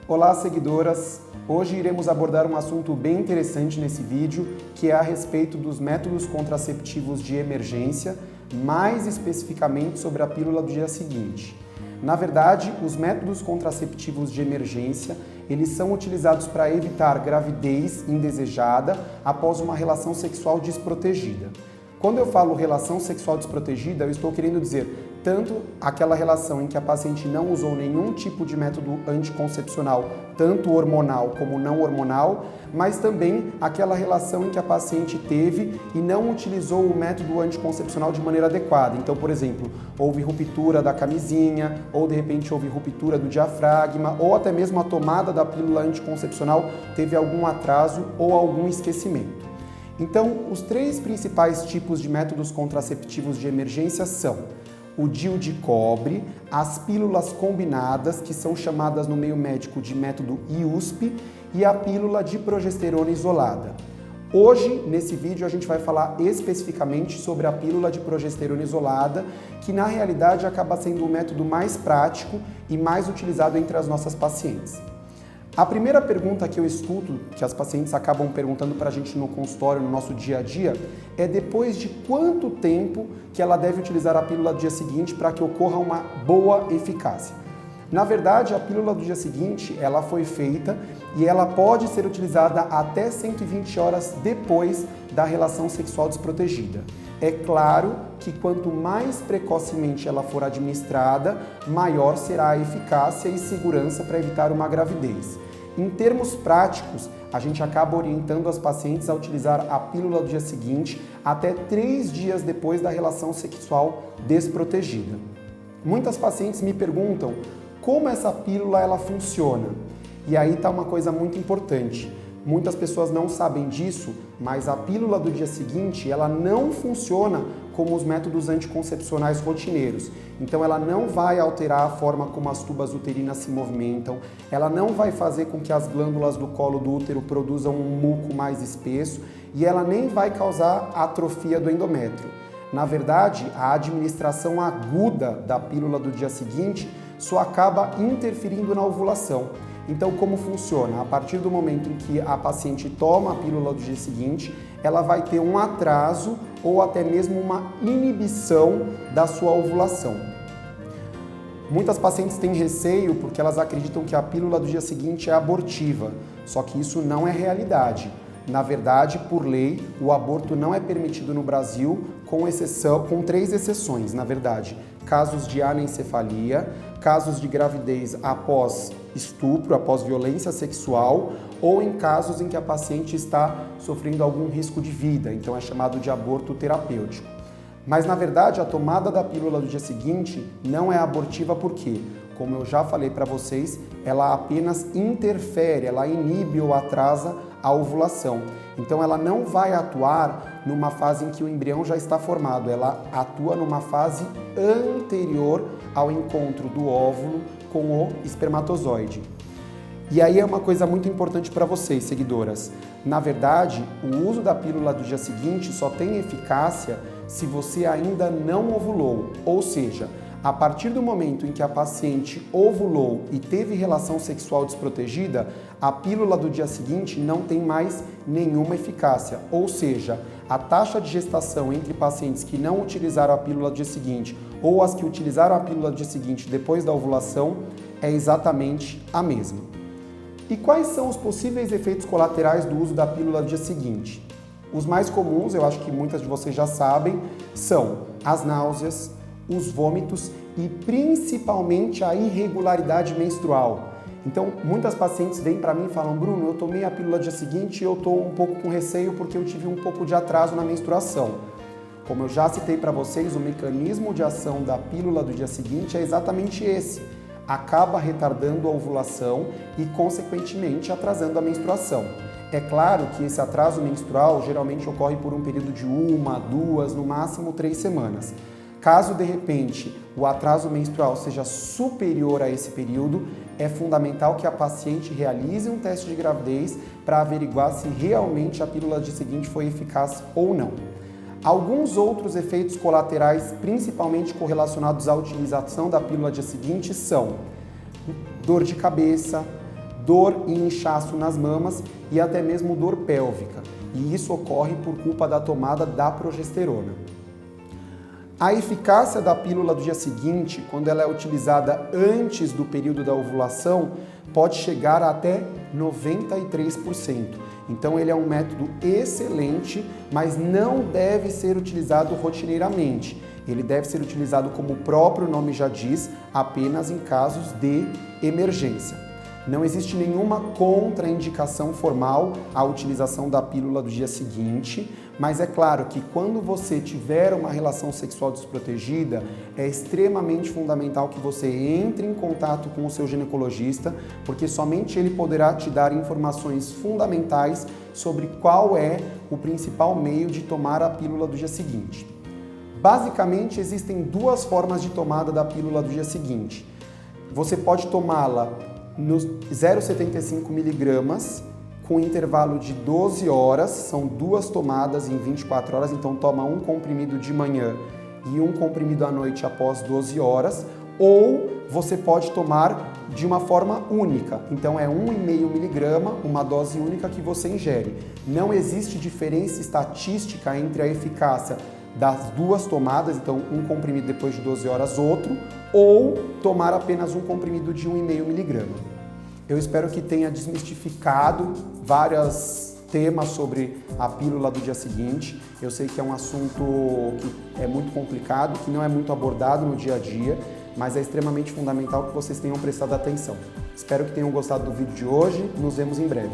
Olá, seguidoras! Hoje iremos abordar um assunto bem interessante nesse vídeo, que é a respeito dos métodos contraceptivos de emergência, mais especificamente sobre a pílula do dia seguinte. Na verdade, os métodos contraceptivos de emergência, eles são utilizados para evitar gravidez indesejada após uma relação sexual desprotegida. Quando eu falo relação sexual desprotegida, eu estou querendo dizer tanto aquela relação em que a paciente não usou nenhum tipo de método anticoncepcional, tanto hormonal como não hormonal, mas também aquela relação em que a paciente teve e não utilizou o método anticoncepcional de maneira adequada. Então, por exemplo, houve ruptura da camisinha, ou de repente houve ruptura do diafragma, ou até mesmo a tomada da pílula anticoncepcional teve algum atraso ou algum esquecimento. Então, os três principais tipos de métodos contraceptivos de emergência são o DIU de cobre, as pílulas combinadas, que são chamadas no meio médico de método IUSP, e a pílula de progesterona isolada. Hoje, nesse vídeo, a gente vai falar especificamente sobre a pílula de progesterona isolada, que na realidade acaba sendo o método mais prático e mais utilizado entre as nossas pacientes. A primeira pergunta que eu escuto, que as pacientes acabam perguntando para a gente no consultório, no nosso dia a dia, é depois de quanto tempo que ela deve utilizar a pílula do dia seguinte para que ocorra uma boa eficácia. Na verdade, a pílula do dia seguinte, ela foi feita e ela pode ser utilizada até 120 horas depois da relação sexual desprotegida. É claro que quanto mais precocemente ela for administrada, maior será a eficácia e segurança para evitar uma gravidez. Em termos práticos, a gente acaba orientando as pacientes a utilizar a pílula do dia seguinte até 3 dias depois da relação sexual desprotegida. Muitas pacientes me perguntam como essa pílula ela funciona. E aí está uma coisa muito importante. Muitas pessoas não sabem disso, mas a pílula do dia seguinte, ela não funciona como os métodos anticoncepcionais rotineiros. Então ela não vai alterar a forma como as tubas uterinas se movimentam, ela não vai fazer com que as glândulas do colo do útero produzam um muco mais espesso e ela nem vai causar atrofia do endométrio. Na verdade, a administração aguda da pílula do dia seguinte só acaba interferindo na ovulação. Então, como funciona? A partir do momento em que a paciente toma a pílula do dia seguinte, ela vai ter um atraso ou até mesmo uma inibição da sua ovulação. Muitas pacientes têm receio porque elas acreditam que a pílula do dia seguinte é abortiva, só que isso não é realidade. Na verdade, por lei, o aborto não é permitido no Brasil, com 3 exceções, na verdade. Casos de anencefalia, casos de gravidez após estupro, após violência sexual, ou em casos em que a paciente está sofrendo algum risco de vida, então é chamado de aborto terapêutico. Mas, na verdade, a tomada da pílula do dia seguinte não é abortiva porque, como eu já falei para vocês, ela apenas interfere, ela inibe ou atrasa a ovulação. Então ela não vai atuar numa fase em que o embrião já está formado, ela atua numa fase anterior ao encontro do óvulo com o espermatozoide. E aí é uma coisa muito importante para vocês, seguidoras. Na verdade, o uso da pílula do dia seguinte só tem eficácia se você ainda não ovulou, ou seja, a partir do momento em que a paciente ovulou e teve relação sexual desprotegida, a pílula do dia seguinte não tem mais nenhuma eficácia. Ou seja, a taxa de gestação entre pacientes que não utilizaram a pílula do dia seguinte ou as que utilizaram a pílula do dia seguinte depois da ovulação é exatamente a mesma. E quais são os possíveis efeitos colaterais do uso da pílula do dia seguinte? Os mais comuns, eu acho que muitas de vocês já sabem, são as náuseas, os vômitos e principalmente a irregularidade menstrual. Então, muitas pacientes vêm para mim e falam: Bruno, eu tomei a pílula do dia seguinte e eu estou um pouco com receio porque eu tive um pouco de atraso na menstruação. Como eu já citei para vocês, o mecanismo de ação da pílula do dia seguinte é exatamente esse. Acaba retardando a ovulação e, consequentemente, atrasando a menstruação. É claro que esse atraso menstrual geralmente ocorre por um período de 1, 2, no máximo 3 semanas. Caso, de repente, o atraso menstrual seja superior a esse período, é fundamental que a paciente realize um teste de gravidez para averiguar se realmente a pílula do dia seguinte foi eficaz ou não. Alguns outros efeitos colaterais, principalmente correlacionados à utilização da pílula do dia seguinte, são dor de cabeça, dor e inchaço nas mamas e até mesmo dor pélvica. E isso ocorre por culpa da tomada da progesterona. A eficácia da pílula do dia seguinte, quando ela é utilizada antes do período da ovulação, pode chegar a até 93%. Então ele é um método excelente, mas não deve ser utilizado rotineiramente. Ele deve ser utilizado, como o próprio nome já diz, apenas em casos de emergência. Não existe nenhuma contraindicação formal à utilização da pílula do dia seguinte, mas é claro que quando você tiver uma relação sexual desprotegida, é extremamente fundamental que você entre em contato com o seu ginecologista, porque somente ele poderá te dar informações fundamentais sobre qual é o principal meio de tomar a pílula do dia seguinte. Basicamente, existem duas formas de tomada da pílula do dia seguinte. Você pode tomá-la nos 0,75 miligramas, com intervalo de 12 horas, são 2 tomadas em 24 horas, então toma um comprimido de manhã e um comprimido à noite após 12 horas, ou você pode tomar de uma forma única, então é 1,5 miligrama, uma dose única que você ingere. Não existe diferença estatística entre a eficácia das 2 tomadas, então um comprimido depois de 12 horas, outro, ou tomar apenas um comprimido de 1,5 miligrama. Eu espero que tenha desmistificado vários temas sobre a pílula do dia seguinte. Eu sei que é um assunto que é muito complicado, que não é muito abordado no dia a dia, mas é extremamente fundamental que vocês tenham prestado atenção. Espero que tenham gostado do vídeo de hoje. Nos vemos em breve.